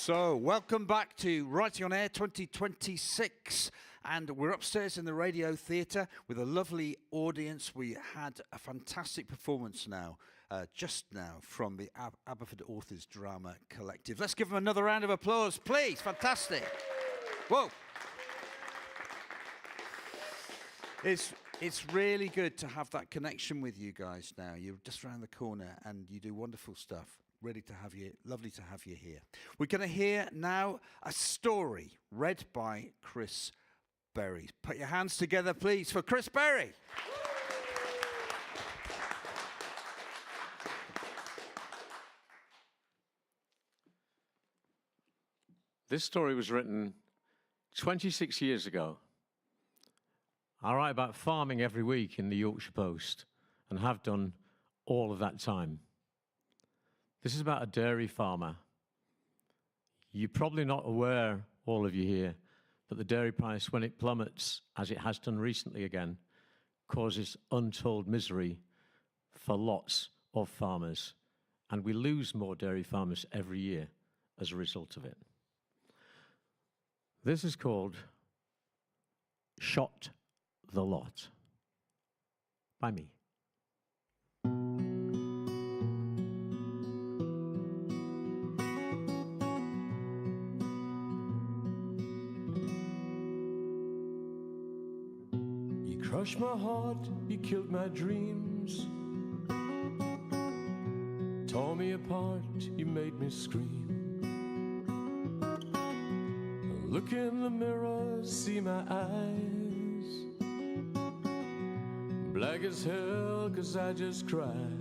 So, welcome back to Writing on Air 2026, and we're upstairs in the Radio Theatre with a lovely audience. We had a fantastic performance just now, from the Aberford Authors Drama Collective. Let's give them another round of applause, please. Fantastic. Whoa. It's really good to have that connection with you guys now. You're just around the corner and you do wonderful stuff. Really to have you, lovely to have you here. We're going to hear now a story read by Chris Berry. Put your hands together, please, for Chris Berry. This story was written 26 years ago. I write about farming every week in the Yorkshire Post and have done all of that time. This is about a dairy farmer. You're probably not aware, all of you here, that the dairy price, when it plummets, as it has done recently again, causes untold misery for lots of farmers. And we lose more dairy farmers every year as a result of it. This is called Shot the Lot by me. You crushed my heart, you killed my dreams, tore me apart, you made me scream. Look in the mirror, see my eyes, black as hell, 'cause I just cried.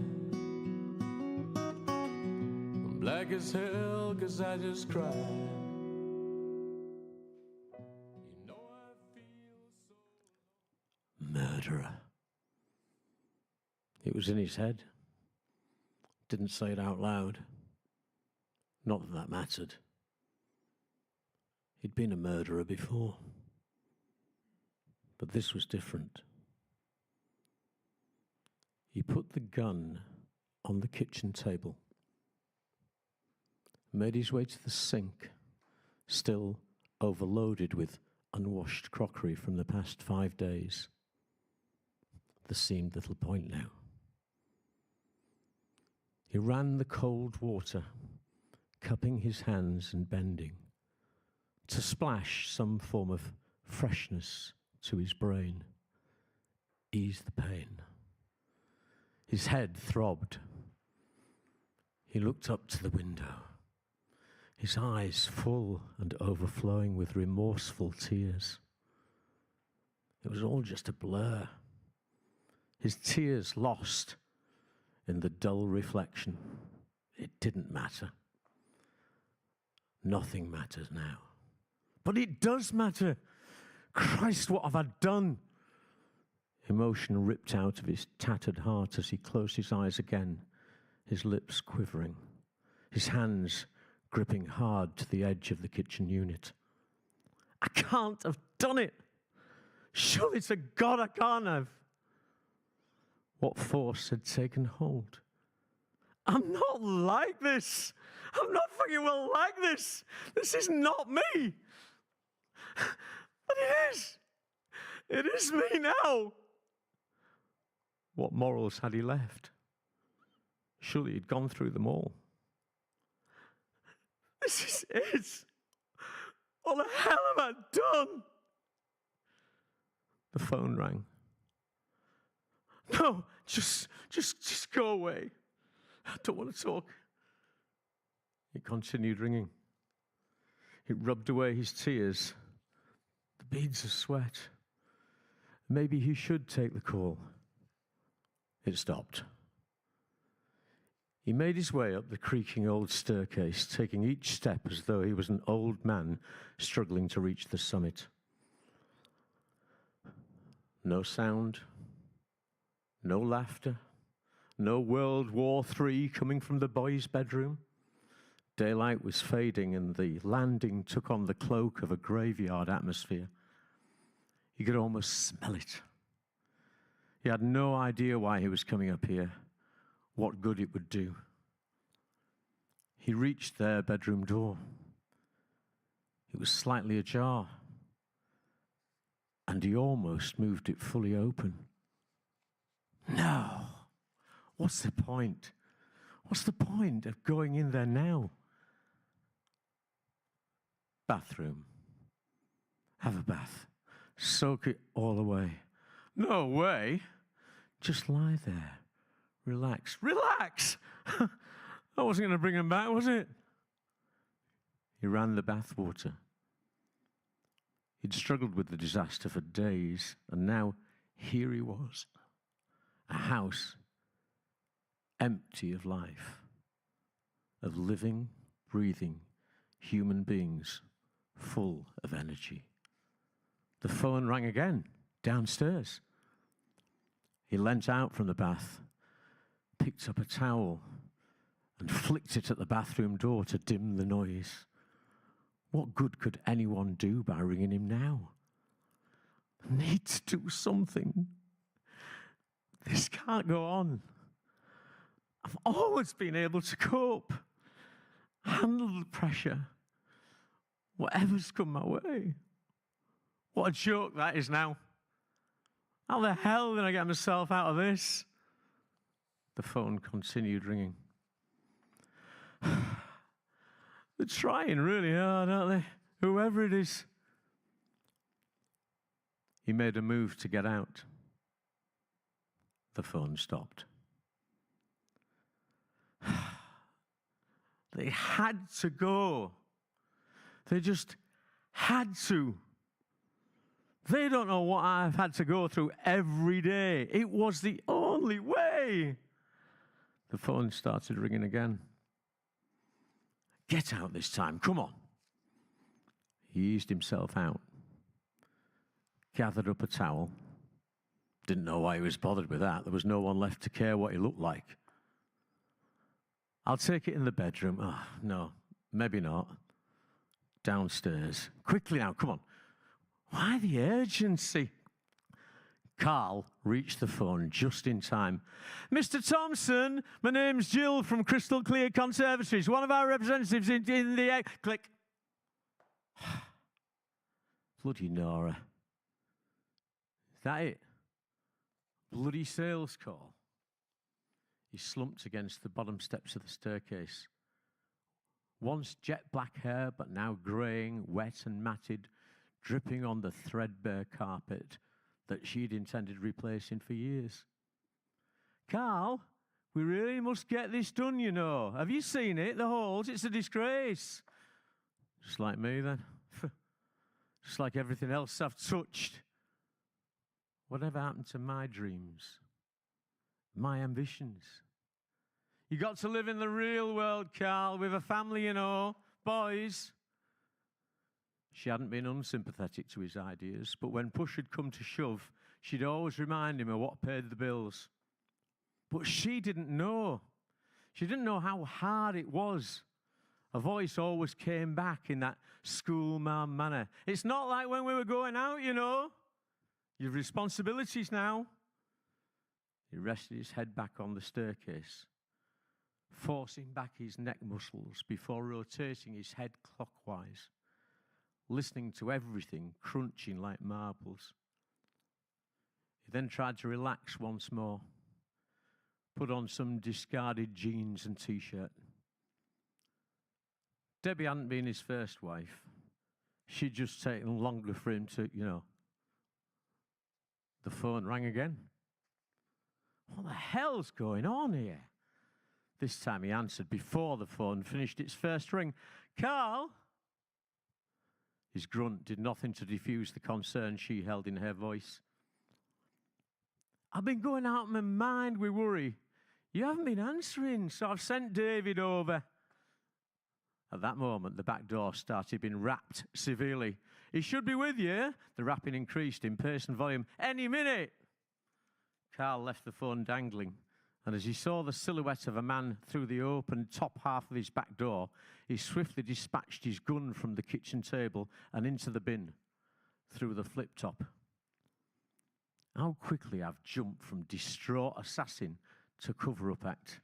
Black as hell, 'cause I just cried. You know I feel so... Murderer. It was in his head. Didn't say it out loud. Not that that mattered. He'd been a murderer before. But this was different. He put the gun on the kitchen table, made his way to the sink, still overloaded with unwashed crockery from the past 5 days. There seemed little point now. He ran the cold water, cupping his hands and bending, to splash some form of freshness to his brain, ease the pain. His head throbbed. He looked up to the window, his eyes full and overflowing with remorseful tears. It was all just a blur. His tears lost in the dull reflection. It didn't matter. Nothing matters now. But it does matter. Christ, what have I done? Emotion ripped out of his tattered heart as he closed his eyes again, his lips quivering, his hands gripping hard to the edge of the kitchen unit. I can't have done it. Surely to God I can't have. What force had taken hold? I'm not like this. I'm not fucking well like this. This is not me. But it is. It is me now. What morals had he left? Surely he'd gone through them all. This is it. What the hell have I done? The phone rang. No, just go away. I don't want to talk. It continued ringing. It rubbed away his tears, the beads of sweat. Maybe he should take the call. It stopped. He made his way up the creaking old staircase, taking each step as though he was an old man struggling to reach the summit. No sound, no laughter, no World War III coming from the boys' bedroom. Daylight was fading and the landing took on the cloak of a graveyard atmosphere. He could almost smell it. He had no idea why he was coming up here, what good it would do. He reached their bedroom door. It was slightly ajar, and he almost moved it fully open. No. What's the point? What's the point of going in there now? Bathroom. Have a bath. Soak it all away. No way. Just lie there. Relax. Relax! I wasn't going to bring him back, was it? He ran the bath water. He'd struggled with the disaster for days, and now here he was. A house empty of life, of living, breathing human beings, full of energy. The phone rang again, downstairs. He leant out from the bath, picked up a towel, and flicked it at the bathroom door to dim the noise. What good could anyone do by ringing him now? I need to do something. This can't go on. I've always been able to cope, handle the pressure, whatever's come my way. What a joke that is now. How the hell did I get myself out of this? The phone continued ringing. They're trying really hard, aren't they? Whoever it is. He made a move to get out. The phone stopped. They had to go. They just had to. They don't know what I've had to go through every day. It was the only way. The phone started ringing again. Get out this time, come on. He eased himself out, gathered up a towel. Didn't know why he was bothered with that. There was no one left to care what he looked like. I'll take it in the bedroom. Oh, no, maybe not. Downstairs. Quickly now, come on. Why the urgency? Carl reached the phone just in time. Mr. Thompson, my name's Jill from Crystal Clear Conservatories. One of our representatives in the... Click. Bloody Nora. Is that it? Bloody sales call. He slumped against the bottom steps of the staircase. Once jet black hair, but now greying, wet and matted, dripping on the threadbare carpet that she'd intended replacing for years. Carl, we really must get this done, you know. Have you seen it, the holes? It's a disgrace. Just like me, then. Just like everything else I've touched. Whatever happened to my dreams? My ambitions? You got to live in the real world, Carl, with a family, you know, boys. She hadn't been unsympathetic to his ideas, but when push had come to shove, she'd always remind him of what paid the bills. But she didn't know. She didn't know how hard it was. A voice always came back in that schoolmarm manner. It's not like when we were going out, you know. You've responsibilities now. He rested his head back on the staircase, forcing back his neck muscles before rotating his head clockwise, listening to everything crunching like marbles. He then tried to relax once more, put on some discarded jeans and t-shirt. Debbie hadn't been his first wife. She'd just taken longer for him to, you know. The phone rang again. What the hell's going on here? This time he answered before the phone finished its first ring. Carl? His grunt did nothing to diffuse the concern she held in her voice. I've been going out of my mind with worry. You haven't been answering, so I've sent David over. At that moment, the back door started being rapped severely. He should be with you. The rapping increased in pace and volume. Any minute. Carl left the phone dangling, and as he saw the silhouette of a man through the open top half of his back door, he swiftly dispatched his gun from the kitchen table and into the bin, through the flip top. How quickly I've jumped from distraught assassin to cover-up act.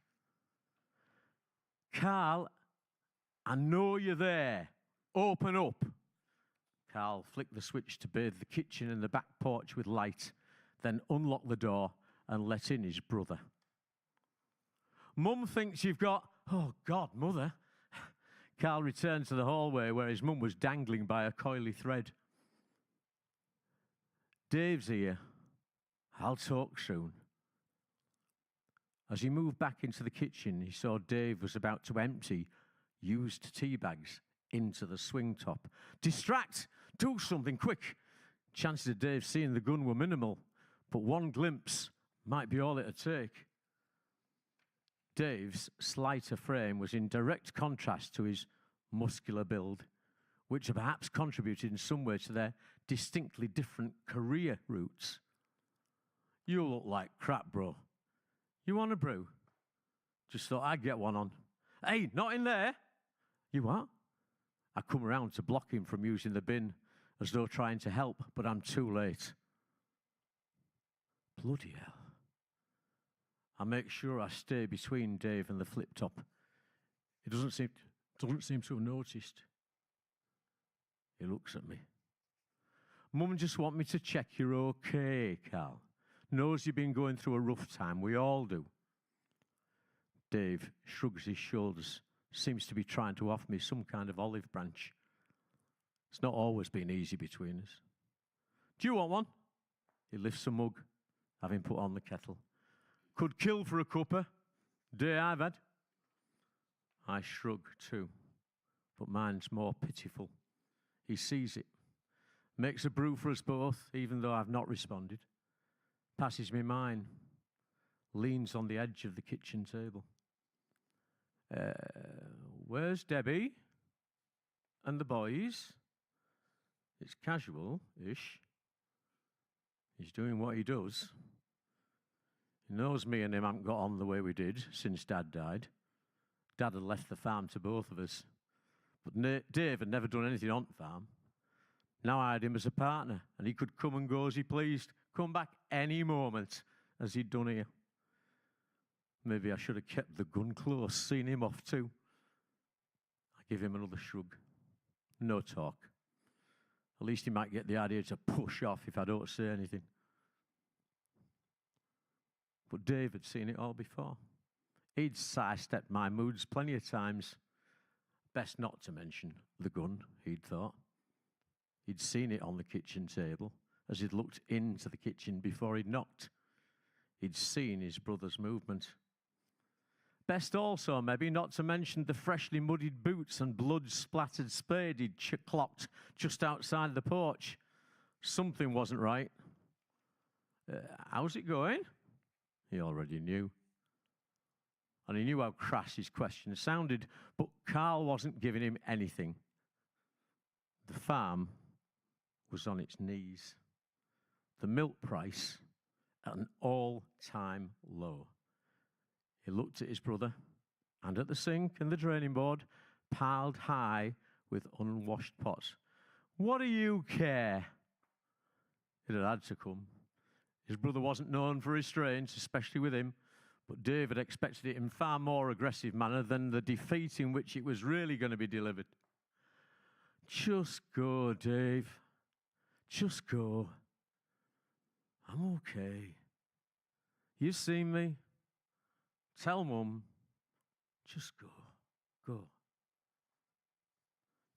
Carl, I know you're there. Open up. Carl flicked the switch to bathe the kitchen and the back porch with light, then unlocked the door and let in his brother. Mum thinks you've got... Oh, God, Mother. Carl returned to the hallway where his mum was dangling by a coily thread. Dave's here. I'll talk soon. As he moved back into the kitchen, he saw Dave was about to empty used tea bags into the swing top. Distract! Do something, quick! Chances of Dave seeing the gun were minimal, but one glimpse might be all it'd take. Dave's slighter frame was in direct contrast to his muscular build, which had perhaps contributed in some way to their distinctly different career routes. You look like crap, bro. You want a brew? Just thought I'd get one on. Hey, not in there! You what? I come around to block him from using the bin, as though trying to help, but I'm too late. Bloody hell. I make sure I stay between Dave and the flip top. He doesn't seem to have noticed. He looks at me. Mum just want me to check you're okay, Carl. Knows you've been going through a rough time. We all do. Dave shrugs his shoulders. Seems to be trying to offer me some kind of olive branch. It's not always been easy between us. Do you want one? He lifts a mug, having put on the kettle. Could kill for a cuppa. Day I've had. I shrug too, but mine's more pitiful. He sees it. Makes a brew for us both, even though I've not responded. Passes me mine. Leans on the edge of the kitchen table. Where's Debbie? And the boys? It's casual-ish. He's doing what he does. He knows me and him haven't got on the way we did since Dad died. Dad had left the farm to both of us. But Dave had never done anything on the farm. Now I had him as a partner, and he could come and go as he pleased, come back any moment, as he'd done here. Maybe I should have kept the gun close, seen him off too. I give him another shrug. No talk. At least he might get the idea to push off if I don't say anything. But Dave had seen it all before. He'd sidestepped my moods plenty of times. Best not to mention the gun, he'd thought. He'd seen it on the kitchen table as he'd looked into the kitchen before he'd knocked. He'd seen his brother's movement. Best also, maybe, not to mention the freshly muddied boots and blood-splattered spade he'd clocked just outside the porch. Something wasn't right. How's it going? He already knew. And he knew how crass his question sounded, but Carl wasn't giving him anything. The farm was on its knees. The milk price at an all-time low. He looked at his brother and at the sink and the draining board, piled high with unwashed pots. What do you care? It had to come. His brother wasn't known for restraint, especially with him, but David expected it in far more aggressive manner than the defeat in which it was really going to be delivered. Just go, Dave. Just go. I'm okay. You seen me? Tell Mum. Just go. Go.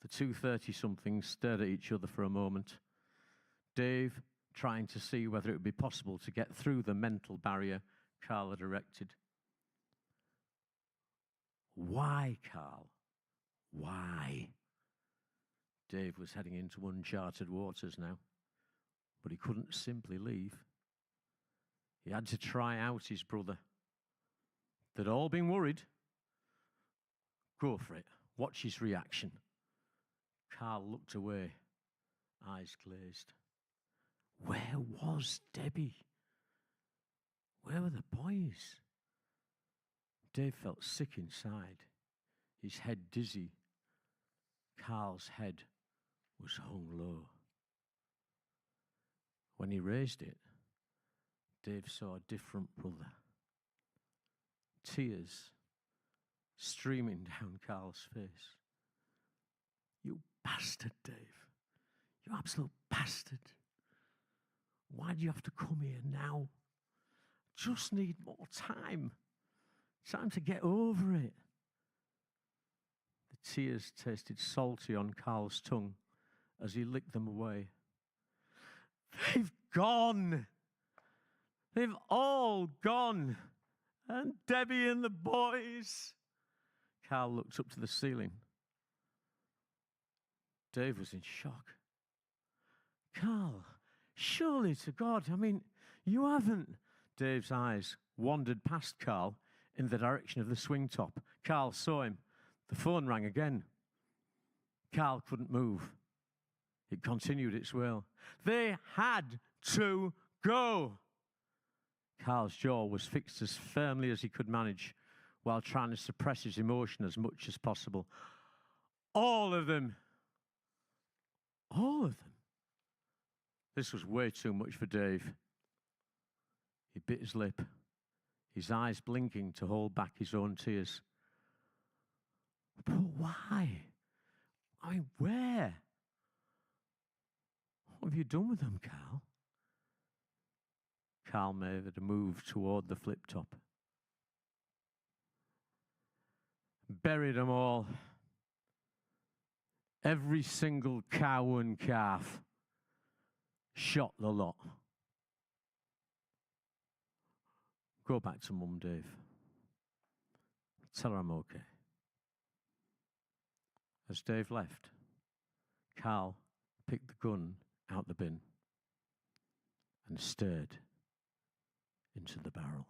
The 230-somethings stared at each other for a moment. Dave trying to see whether it would be possible to get through the mental barrier Carl had erected. Why, Carl? Why? Dave was heading into uncharted waters now, but he couldn't simply leave. He had to try out his brother. They'd all been worried. Go for it. Watch his reaction. Carl looked away, eyes glazed. Where was Debbie? Where were the boys? Dave felt sick inside, his head dizzy. Carl's head was hung low. When he raised it, Dave saw a different brother. Tears streaming down Carl's face. You bastard, Dave. You absolute bastard. Why do you have to come here now? Just need more time. Time to get over it. The tears tasted salty on Carl's tongue as he licked them away. They've gone. They've all gone. And Debbie and the boys. Carl looked up to the ceiling. Dave was in shock. Carl, surely to God, I mean, you haven't. Dave's eyes wandered past Carl in the direction of the swing top. Carl saw him. The phone rang again. Carl couldn't move. It continued its wail. They had to go. Carl's jaw was fixed as firmly as he could manage while trying to suppress his emotion as much as possible. All of them. All of them. This was way too much for Dave. He bit his lip, his eyes blinking to hold back his own tears. But why? I mean, where? What have you done with them, Carl? Carl made a move toward the flip top. Buried them all. Every single cow and calf. Shot the lot. Go back to Mum, Dave. Tell her I'm okay. As Dave left, Carl picked the gun out the bin and stared into the barrel.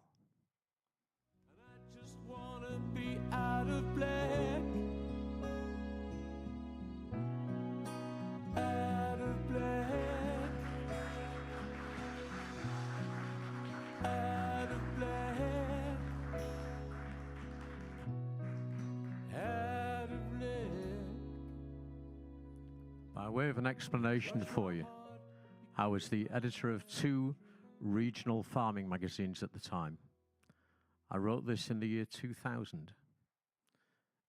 And I just wanna be out of black. Out of black. Out of black. Out of black. By way of an explanation for you, I was the editor of 2 regional farming magazines at the time. I wrote this in the year 2000.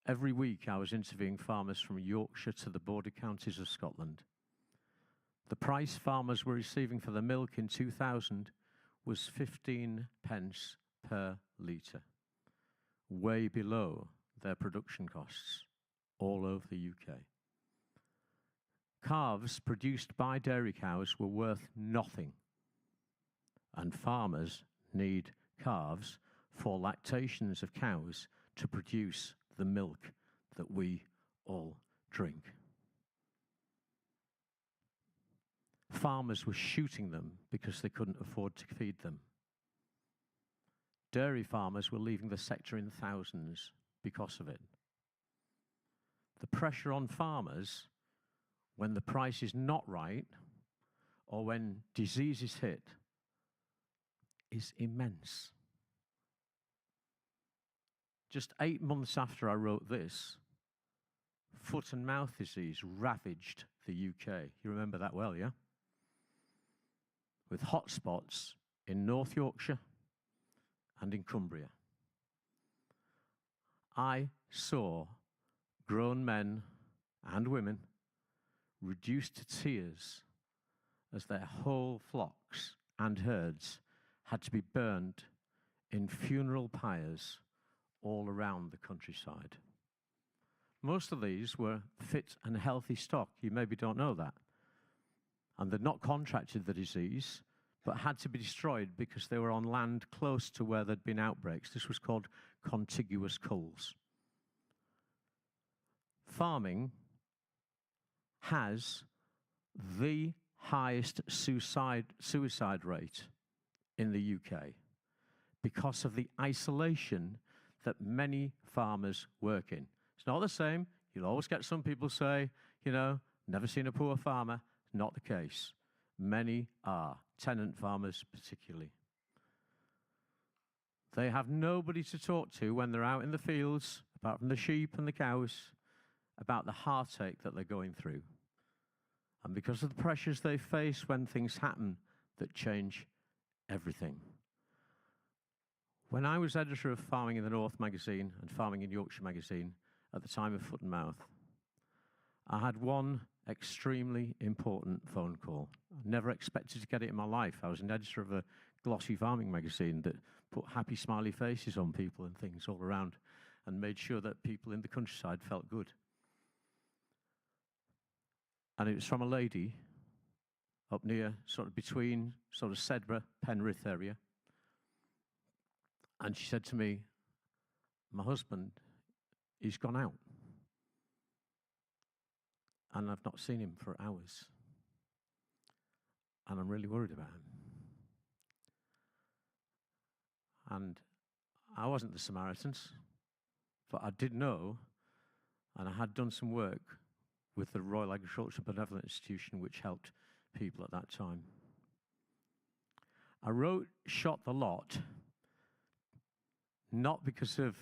Every week I was interviewing farmers from Yorkshire to the border counties of Scotland. The price farmers were receiving for the milk in 2000 was 15 pence per litre, way below their production costs all over the UK. Calves produced by dairy cows were worth nothing, and farmers need calves for lactations of cows to produce the milk that we all drink. Farmers were shooting them because they couldn't afford to feed them. Dairy farmers were leaving the sector in thousands because of it. The pressure on farmers when the price is not right or when diseases hit is immense. Just 8 months after I wrote this, foot and mouth disease ravaged the UK. You remember that well, yeah? With hotspots in North Yorkshire and in Cumbria. I saw grown men and women reduced to tears as their whole flocks and herds had to be burned in funeral pyres all around the countryside. Most of these were fit and healthy stock. You maybe don't know that. And they'd not contracted the disease, but had to be destroyed because they were on land close to where there'd been outbreaks. This was called contiguous culls. Farming has the highest suicide rate in the UK because of the isolation that many farmers work in. It's not the same. You'll always get some people say, you know, never seen a poor farmer. Not the case. Many are, tenant farmers particularly. They have nobody to talk to when they're out in the fields, apart from the sheep and the cows, about the heartache that they're going through. And because of the pressures they face when things happen that change everything. When I was editor of Farming in the North magazine and Farming in Yorkshire magazine at the time of Foot and Mouth, I had one extremely important phone call. I never expected to get it in my life. I was an editor of a glossy farming magazine that put happy smiley faces on people and things all around and made sure that people in the countryside felt good. And it was from a lady up near, sort of between sort of Sedbergh, Penrith area. And she said to me, my husband, he's gone out. And I've not seen him for hours. And I'm really worried about him. And I wasn't the Samaritans, but I did know, and I had done some work with the Royal Agricultural Benevolent Institution, which helped people at that time. I wrote Shot the Lot, not because of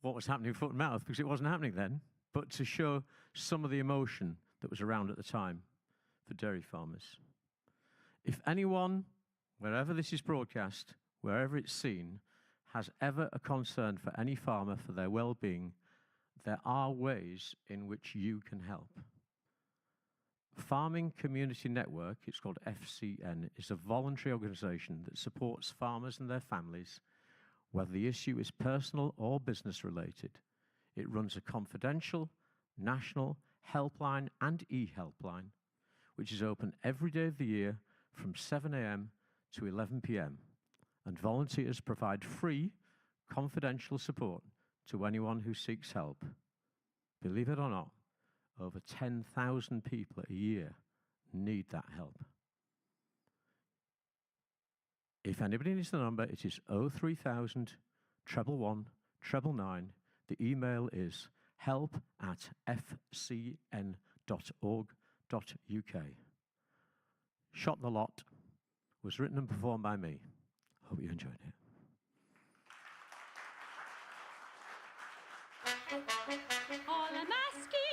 what was happening foot and mouth, because it wasn't happening then, but to show some of the emotion that was around at the time for dairy farmers. If anyone, wherever this is broadcast, wherever it's seen, has ever a concern for any farmer for their well-being, there are ways in which you can help. Farming Community Network, it's called FCN, is a voluntary organisation that supports farmers and their families, whether the issue is personal or business related. It runs a confidential, national helpline and e-helpline, which is open every day of the year from 7 a.m. to 11 p.m. And volunteers provide free, confidential support to anyone who seeks help. Believe it or not, over 10,000 people a year need that help. If anybody needs the number, it is 03000 111 999. The email is help@fcn.org.uk. Shot the Lot was written and performed by me. Hope you enjoyed it. All I'm asking